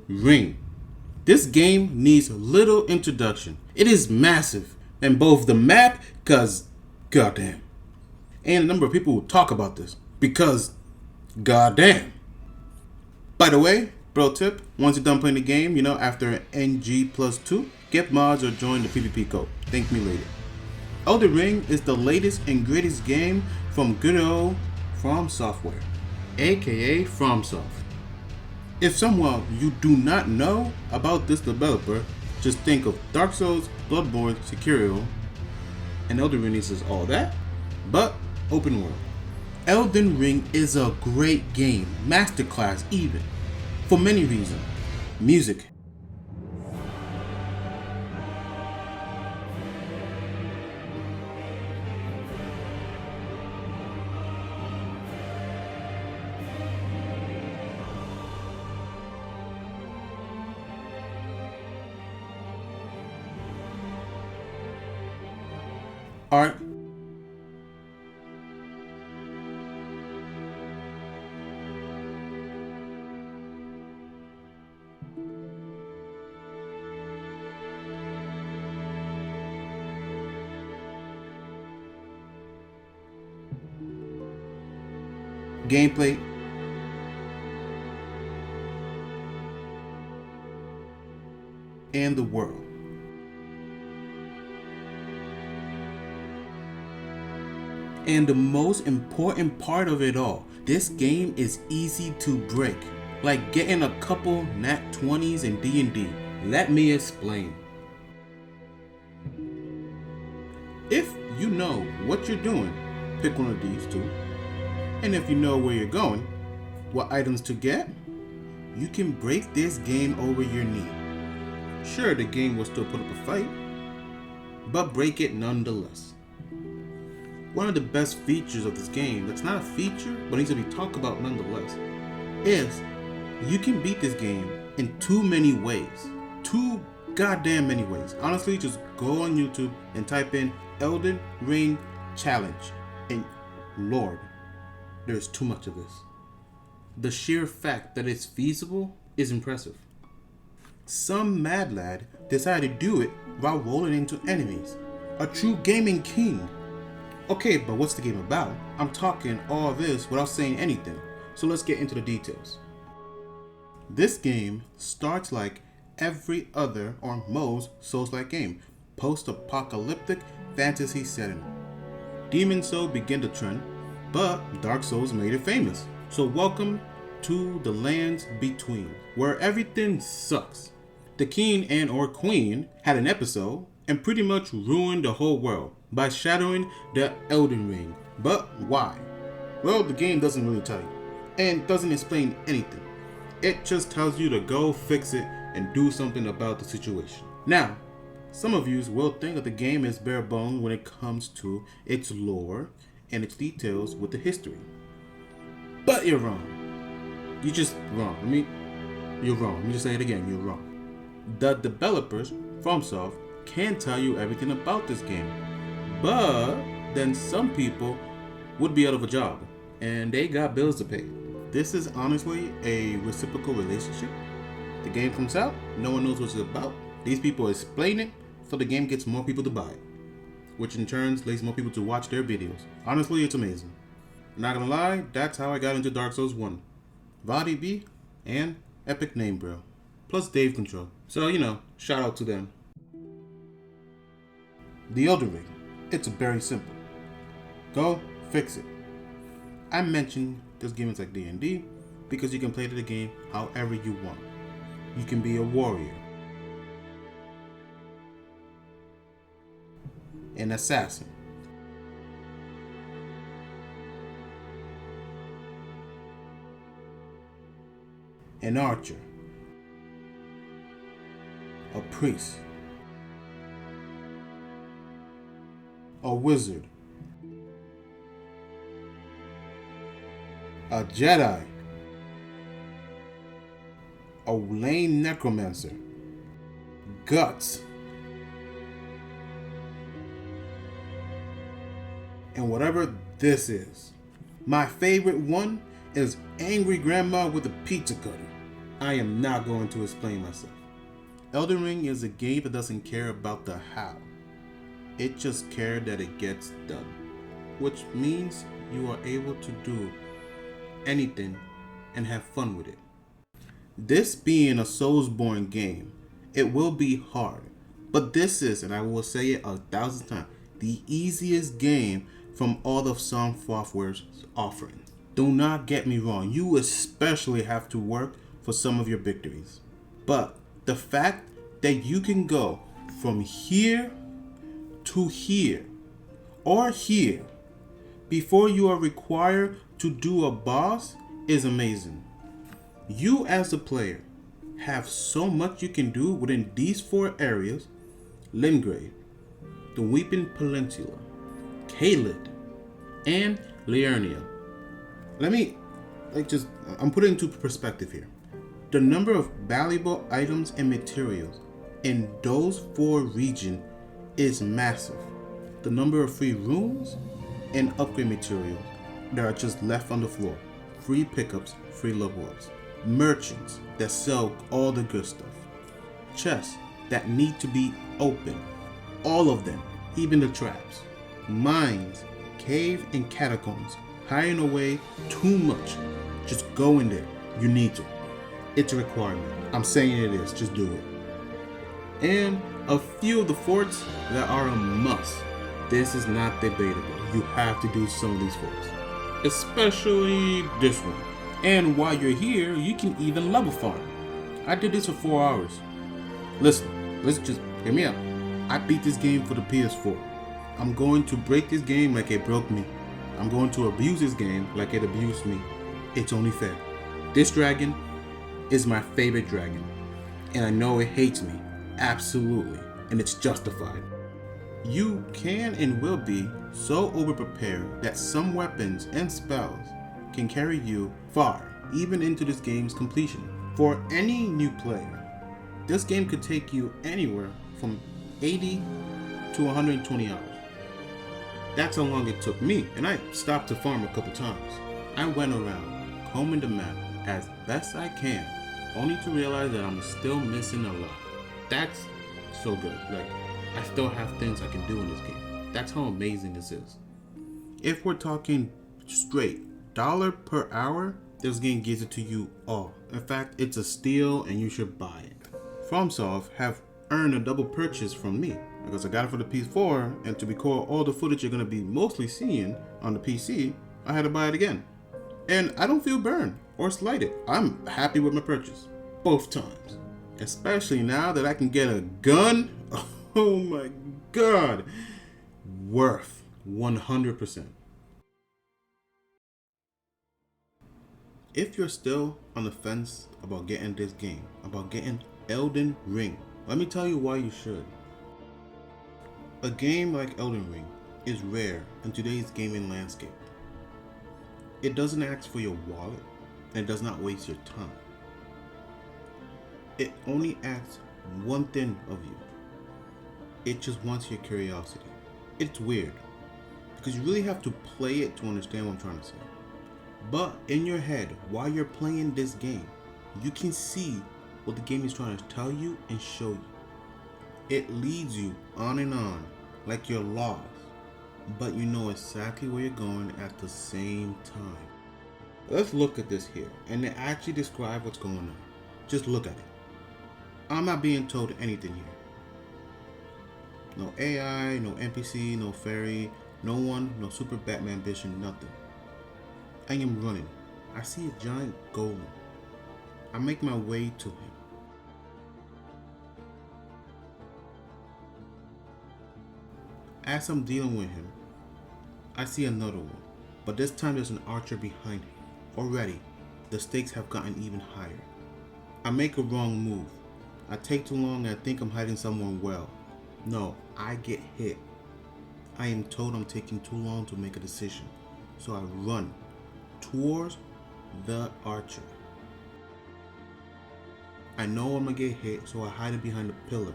Ring. This game needs little introduction. It is massive, and both the map, cause goddamn, and a number of people who talk about this, because goddamn. By the way, bro tip, once you're done playing the game, after NG+2, get mods or join the PvP code. Thank me later. Elden Ring is the latest and greatest game from good old From Software, aka FromSoft. If somehow you do not know about this developer, just think of Dark Souls, Bloodborne, Sekiro, and Elden Ring is all that, but open world. Elden Ring is a great game, masterclass even, for many reasons. Music. Art. Gameplay. And the world. And the most important part of it all, this game is easy to break. Like getting a couple nat 20s in D&D. Let me explain. If you know what you're doing, pick one of these two. And if you know where you're going, what items to get, you can break this game over your knee. Sure, the game will still put up a fight, but break it nonetheless. One of the best features of this game, that's not a feature, but needs to be talked about nonetheless, is you can beat this game in too many ways. Too goddamn many ways. Honestly, just go on YouTube and type in Elden Ring Challenge. And Lord, there's too much of this. The sheer fact that it's feasible is impressive. Some mad lad decided to do it while rolling into enemies. A true gaming king. Okay, but what's the game about? I'm talking all this without saying anything, so let's get into the details. This game starts like every other or most Souls-like game, post-apocalyptic fantasy setting. Demon Souls began the trend, but Dark Souls made it famous. So welcome to the lands between, where everything sucks. The king and or queen had an episode and pretty much ruined the whole world by shattering the Elden Ring. But why? Well, the game doesn't really tell you, and doesn't explain anything. It just tells you to go fix it and do something about the situation. Now, some of you will think that the game is bare bones when it comes to its lore and its details with the history. But you're wrong. You're just wrong. You're wrong. Let me just say it again. You're wrong. The developers, FromSoft, can tell you everything about this game. But then some people would be out of a job and they got bills to pay. This is honestly a reciprocal relationship. The game comes out, no one knows what it's about. These people explain it, so the game gets more people to buy it, which in turn leads more people to watch their videos. Honestly, it's amazing. Not gonna lie, that's how I got into Dark Souls 1. Vadi B and Epic Name Bro. Plus Dave Control. So, shout out to them. The Elden Ring. It's very simple. Go fix it. I mentioned this game is like D&D because you can play the game however you want. You can be a warrior, an assassin, an archer, a priest, a wizard, a Jedi, a lame necromancer, guts, and whatever this is. My favorite one is Angry Grandma with a Pizza Cutter. I am not going to explain myself. Elden Ring is a game that doesn't care about the how. It just cares that it gets done. Which means you are able to do anything and have fun with it. This being a Soulsborne game, it will be hard. But this is, and I will say it 1,000 times, the easiest game from all of From Software's offerings. Do not get me wrong, you especially have to work for some of your victories. But the fact that you can go from here to here or here before you are required to do a boss is amazing. You as a player have so much you can do within these 4 areas: Limgrave, the Weeping Peninsula, Caelid, and Liurnia. I'm putting it into perspective here. The number of valuable items and materials in those 4 regions is massive. The number of free rooms and upgrade materials that are just left on the floor. Free pickups, free level ups. Merchants that sell all the good stuff. Chests that need to be opened. All of them, even the traps. Mines, cave and catacombs. Hiding away too much. Just go in there. You need to. It's a requirement. I'm saying it is. Just do it. And a few of the forts that are a must. This is not debatable. You have to do some of these forts. Especially this one. And while you're here, you can even level farm. I did this for 4 hours. Listen, just hear me out. I beat this game for the PS4. I'm going to break this game like it broke me. I'm going to abuse this game like it abused me. It's only fair. This dragon is my favorite dragon. And I know it hates me. Absolutely. And it's justified. You can and will be so overprepared that some weapons and spells can carry you far, even into this game's completion. For any new player, this game could take you anywhere from 80 to 120 hours. That's how long it took me, and I stopped to farm a couple times. I went around, combing the map as best I can, only to realize that I'm still missing a lot. That's so good. I still have things I can do in this game. That's how amazing this is. If we're talking straight $1 per hour, this game gives it to you all. In fact, it's a steal and you should buy it. FromSoft have earned a double purchase from me because I got it for the PS4, and to record all the footage you're going to be mostly seeing on the PC, I had to buy it again. And I don't feel burned or slighted. I'm happy with my purchase. Both times. Especially now that I can get a gun. Oh my god. Worth 100%. If you're still on the fence about getting this game, about getting Elden Ring, let me tell you why you should. A game like Elden Ring is rare in today's gaming landscape. It doesn't ask for your wallet, and it does not waste your time. It only asks one thing of you. It just wants your curiosity. It's weird, because you really have to play it to understand what I'm trying to say. But in your head, while you're playing this game, you can see what the game is trying to tell you and show you. It leads you on and on, like you're lost, but you know exactly where you're going at the same time. Let's look at this here, and it actually describe what's going on. Just look at it. I'm not being told anything here. No AI, no NPC, no fairy, no one, no super Batman vision, nothing. I am running. I see a giant golem. I make my way to him. As I'm dealing with him, I see another one, but this time there's an archer behind him. Already, the stakes have gotten even higher. I make a wrong move. I take too long and I think I'm hiding someone well. No, I get hit. I am told I'm taking too long to make a decision, so I run towards the archer. I know I'm gonna get hit, so I hide it behind a pillar.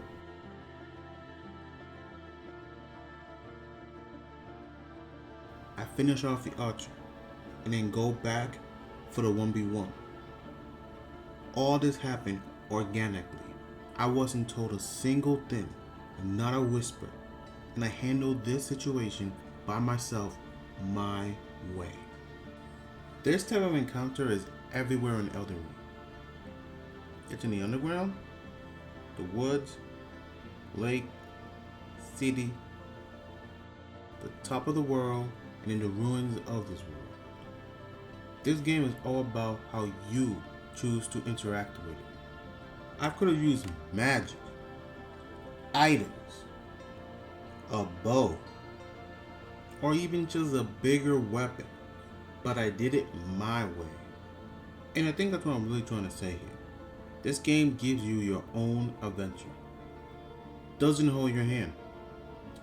I finish off the archer and then go back for the 1v1. All this happened organically. I wasn't told a single thing, not a whisper, and I handled this situation by myself, my way. This type of encounter is everywhere in Elden Ring. It's in the underground, the woods, lake, city, the top of the world, and in the ruins of this world. This game is all about how you choose to interact with it. I could have used magic, items, a bow, or even just a bigger weapon, but I did it my way. And I think that's what I'm really trying to say here. This game gives you your own adventure. Doesn't hold your hand.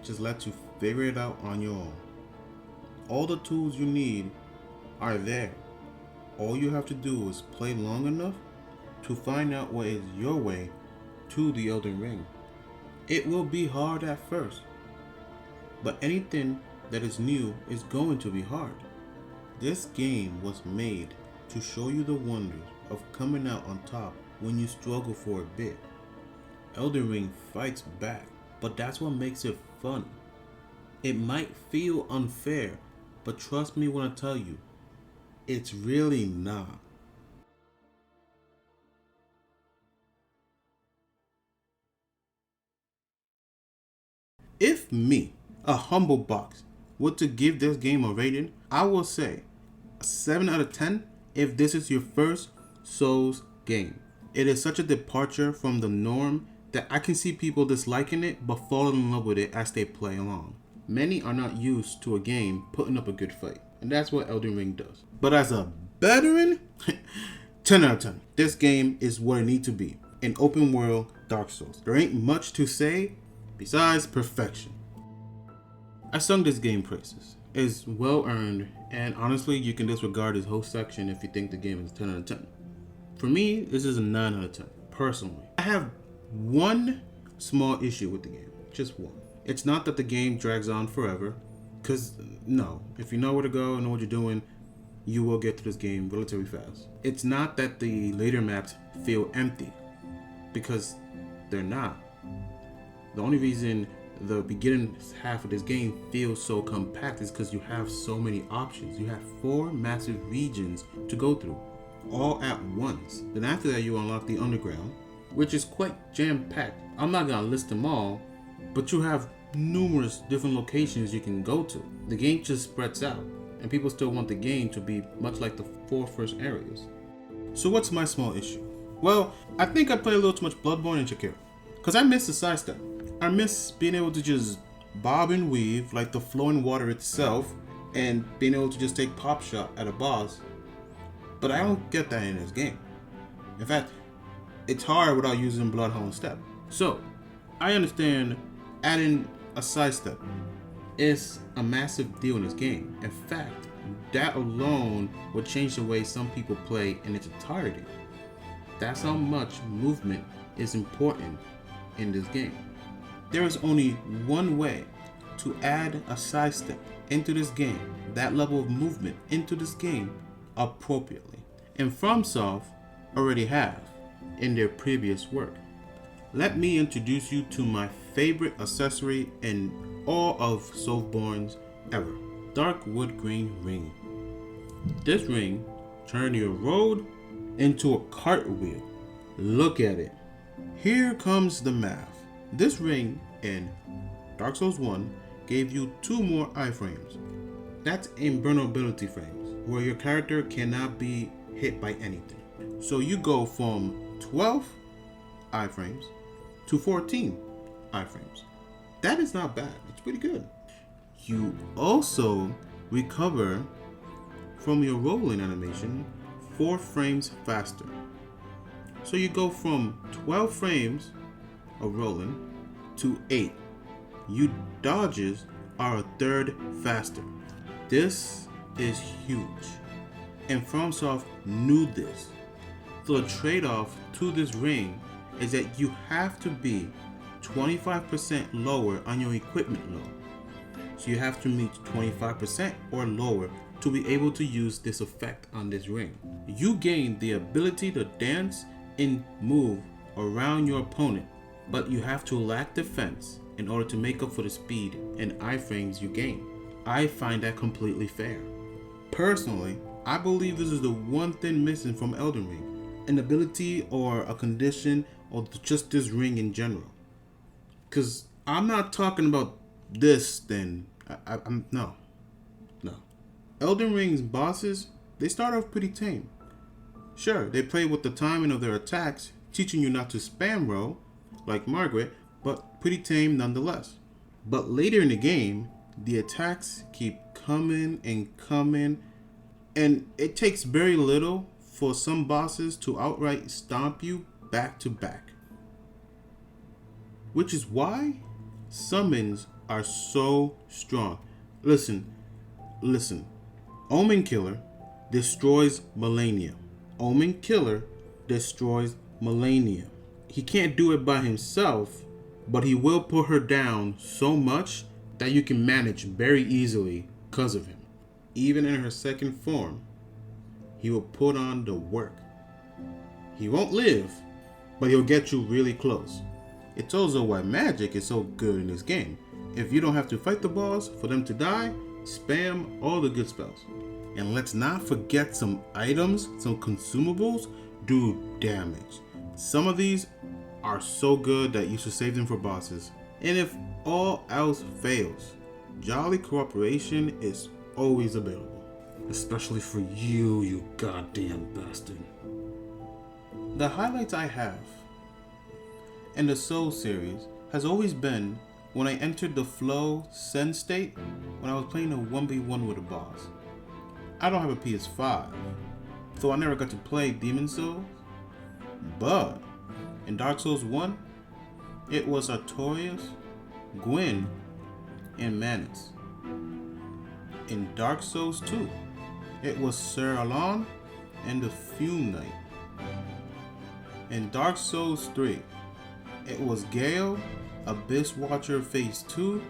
Just lets you figure it out on your own. All the tools you need are there. All you have to do is play long enough to find out what is your way to the Elden Ring. It will be hard at first, but anything that is new is going to be hard. This game was made to show you the wonders of coming out on top when you struggle for a bit. Elden Ring fights back, but that's what makes it fun. It might feel unfair, but trust me when I tell you, it's really not. If me, a humble box, were to give this game a rating, I will say a 7 out of 10 if this is your first Souls game. It is such a departure from the norm that I can see people disliking it but falling in love with it as they play along. Many are not used to a game putting up a good fight, and that's what Elden Ring does. But as a veteran, 10 out of 10. This game is what it needs to be. An open world Dark Souls. There ain't much to say besides perfection. I sung this game praises. It's well earned, and honestly, you can disregard this whole section if you think the game is 10 out of 10. For me, this is a 9 out of 10, personally. I have one small issue with the game, just one. It's not that the game drags on forever, because no, if you know where to go and know what you're doing, you will get through this game relatively fast. It's not that the later maps feel empty, because they're not. The only reason the beginning half of this game feels so compact is because you have so many options. You have 4 massive regions to go through, all at once. Then after that, you unlock the underground, which is quite jam-packed. I'm not gonna list them all, but you have numerous different locations you can go to. The game just spreads out, and people still want the game to be much like the 4 first areas. So what's my small issue? Well, I think I play a little too much Bloodborne and Señora, because I miss the sidestep. I miss being able to just bob and weave like the flowing water itself, and being able to just take pop shot at a boss. But I don't get that in this game. In fact, it's hard without using Bloodhound Step. So, I understand adding a sidestep is a massive deal in this game. In fact, that alone would change the way some people play in its entirety. That's how much movement is important in this game. There is only one way to add a sidestep into this game, that level of movement into this game appropriately. And FromSoft already have in their previous work. Let me introduce you to my favorite accessory in all of Soulsborne's ever, Dark Wood Green Ring. This ring turns your road into a cartwheel. Look at it. Here comes the math. This ring in Dark Souls 1 gave you 2 more iframes. That's invulnerability frames, where your character cannot be hit by anything. So you go from 12 iframes to 14 iframes. That is not bad. It's pretty good. You also recover from your rolling animation 4 frames faster. So you go from 12 frames of rolling to 8. Your dodges are a third faster. This is huge, and FromSoft knew this. So the trade-off to this ring is that you have to be 25% lower on your equipment load. So you have to meet 25% or lower to be able to use this effect on this ring. You gain the ability to dance and move around your opponent, but you have to lack defense in order to make up for the speed and iframes you gain. I find that completely fair. Personally, I believe this is the one thing missing from Elden Ring, an ability or a condition or just this ring in general. Because I'm not talking about this then. No. Elden Ring's bosses, they start off pretty tame. Sure, they play with the timing of their attacks, teaching you not to spam roll, like Morgott, but pretty tame nonetheless. But later in the game, the attacks keep coming and coming, and it takes very little for some bosses to outright stomp you back to back. Which is why summons are so strong. Listen. Omen Killer destroys Malenia. Omen Killer destroys Malenia. He can't do it by himself, but he will put her down so much that you can manage very easily because of him. Even in her second form, he will put on the work. He won't live, but he'll get you really close. It's also why magic is so good in this game. If you don't have to fight the boss for them to die, spam all the good spells. And let's not forget some items, some consumables do damage. Some of these are so good that you should save them for bosses. And if all else fails, Jolly Cooperation is always available. Especially for you, you goddamn bastard. The highlights I have in the Soul series has always been when I entered the flow send state when I was playing a 1v1 with a boss. I don't have a PS5, so I never got to play Demon Souls, but in Dark Souls 1, it was Artorias, Gwyn, and Manus. In Dark Souls 2, it was Sir Alon and the Fume Knight. In Dark Souls 3, it was Gale, Abyss Watcher Phase 2,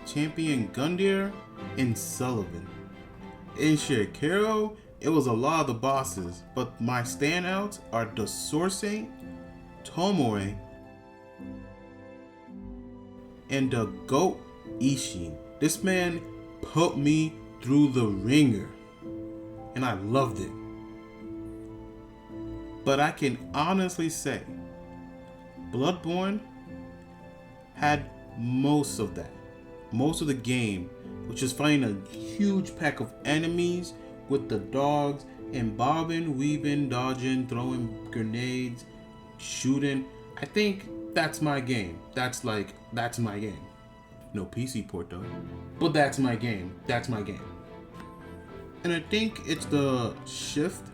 Champion Gundyr, and Sullivan. In Sekiro, it was a lot of the bosses, but my standouts are the Sword Saint, Tomori, and the GOAT Ishin. This man put me through the ringer, and I loved it. But I can honestly say, Bloodborne had most of that. Most of the game, which is fighting a huge pack of enemies with the dogs and bobbing, weaving, dodging, throwing grenades, shooting. I think that's my game. That's my game. No PC port though. But that's my game. And I think it's the shift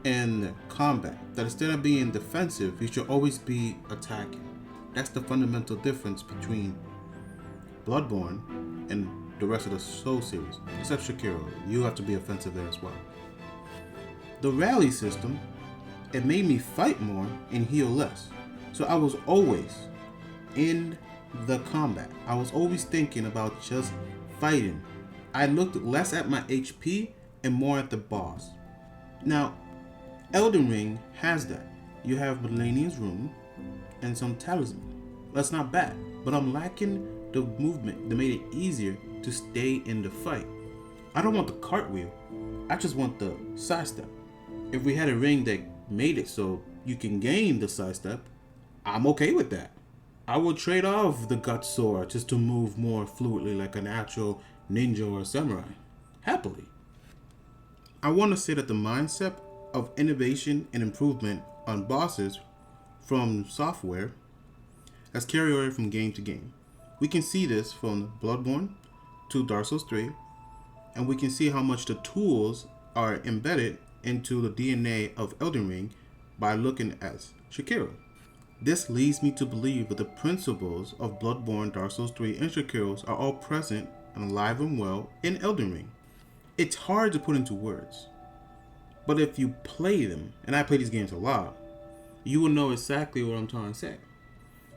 in combat, that instead of being defensive, you should always be attacking. That's the fundamental difference between Bloodborne and the rest of the Soul series, except Sekiro. You have to be offensive there as well. The rally system, it made me fight more and heal less. So I was always in the combat. I was always thinking about just fighting. I looked less at my HP and more at the boss. Now, Elden Ring has that. You have Malenia's Rune and some talisman. That's not bad, but I'm lacking the movement that made it easier to stay in the fight. I don't want the cartwheel. I just want the sidestep. If we had a ring that made it so you can gain the sidestep, I'm okay with that. I would trade off the gut sword just to move more fluidly like an actual ninja or samurai. Happily. I want to say that the mindset of innovation and improvement on bosses from software has carried over from game to game. We can see this from Bloodborne to Dark Souls 3, and we can see how much the tools are embedded into the DNA of Elden Ring by looking at Sekiro. This leads me to believe that the principles of Bloodborne, Dark Souls 3, and Sekiro are all present and alive and well in Elden Ring. It's hard to put into words, but if you play them, and I play these games a lot, you will know exactly what I'm trying to say.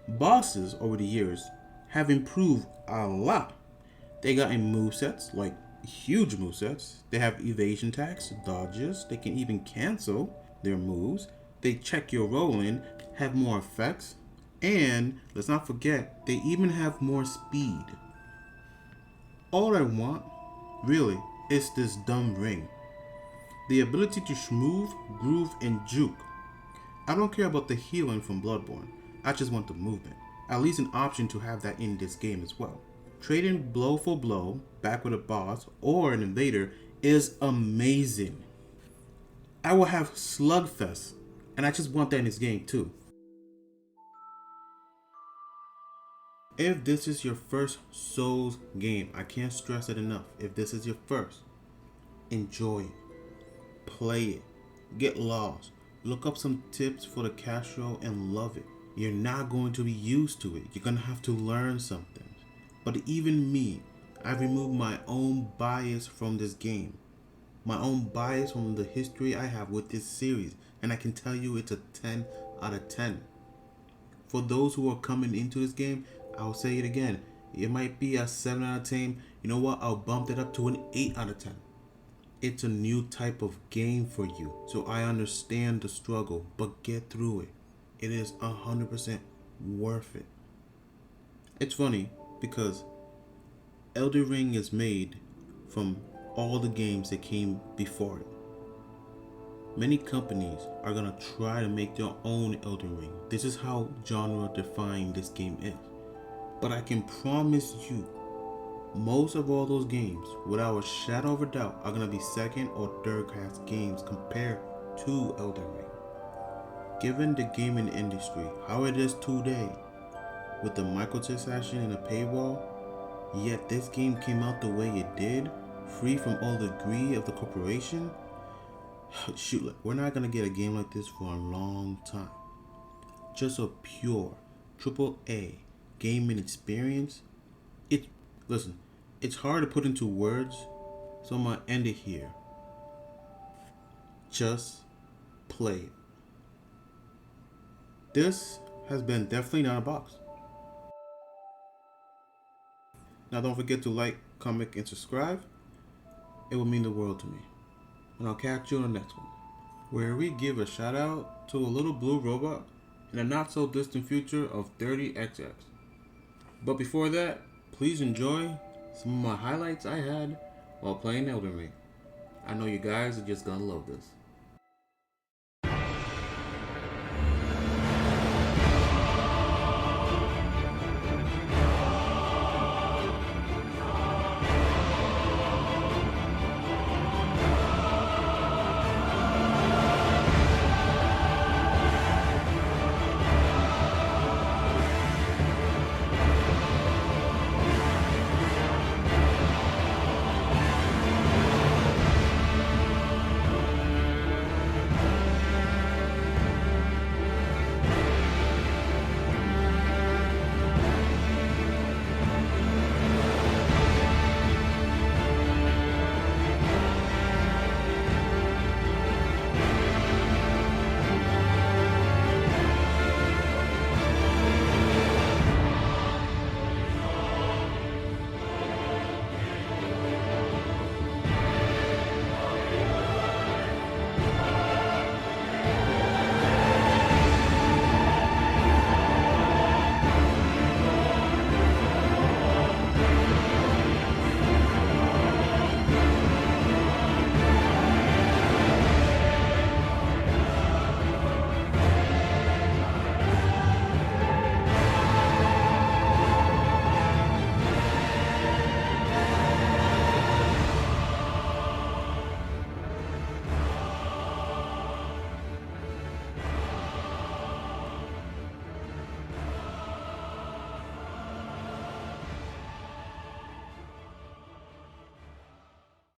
Bosses over the years have improved a lot. They got in movesets, like huge movesets. They have evasion attacks, dodges. They can even cancel their moves. They check your rolling, have more effects, and let's not forget, they even have more speed. All I want, really, is this dumb ring. The ability to smooth, groove, and juke. I don't care about the healing from Bloodborne. I just want the movement. At least an option to have that in this game as well. Trading blow for blow, back with a boss or an invader, is amazing. I will have Slugfest, and I just want that in this game too. If this is your first Souls game, I can't stress it enough. If this is your first, enjoy it. Play it. Get lost. Look up some tips for the casual and love it. You're not going to be used to it. You're going to have to learn something. But even me, I've removed my own bias from this game. My own bias from the history I have with this series. And I can tell you it's a 10 out of 10. For those who are coming into this game, I'll say it again. It might be a 7 out of 10. You know what? I'll bump it up to an 8 out of 10. It's a new type of game for you. So I understand the struggle, but get through it. It is 100% worth it. It's funny because Elden Ring is made from all the games that came before it. Many companies are going to try to make their own Elden Ring. This is how genre defined this game is. But I can promise you, most of all those games, without a shadow of a doubt, are going to be second or third class games compared to Elden Ring. Given the gaming industry, how it is today, with the microtransaction and the paywall, yet this game came out the way it did, free from all the greed of the corporation, shoot, we're not going to get a game like this for a long time. Just a pure AAA gaming experience. Listen, it's hard to put into words, so I'm going to end it here. Just play it. This has been Definitely Not a Box. Now don't forget to like, comment, and subscribe. It will mean the world to me. And I'll catch you on the next one, where we give a shout out to a little blue robot in a not so distant future of 30XX. But before that, please enjoy some of my highlights I had while playing Elden Ring. I know you guys are just gonna love this.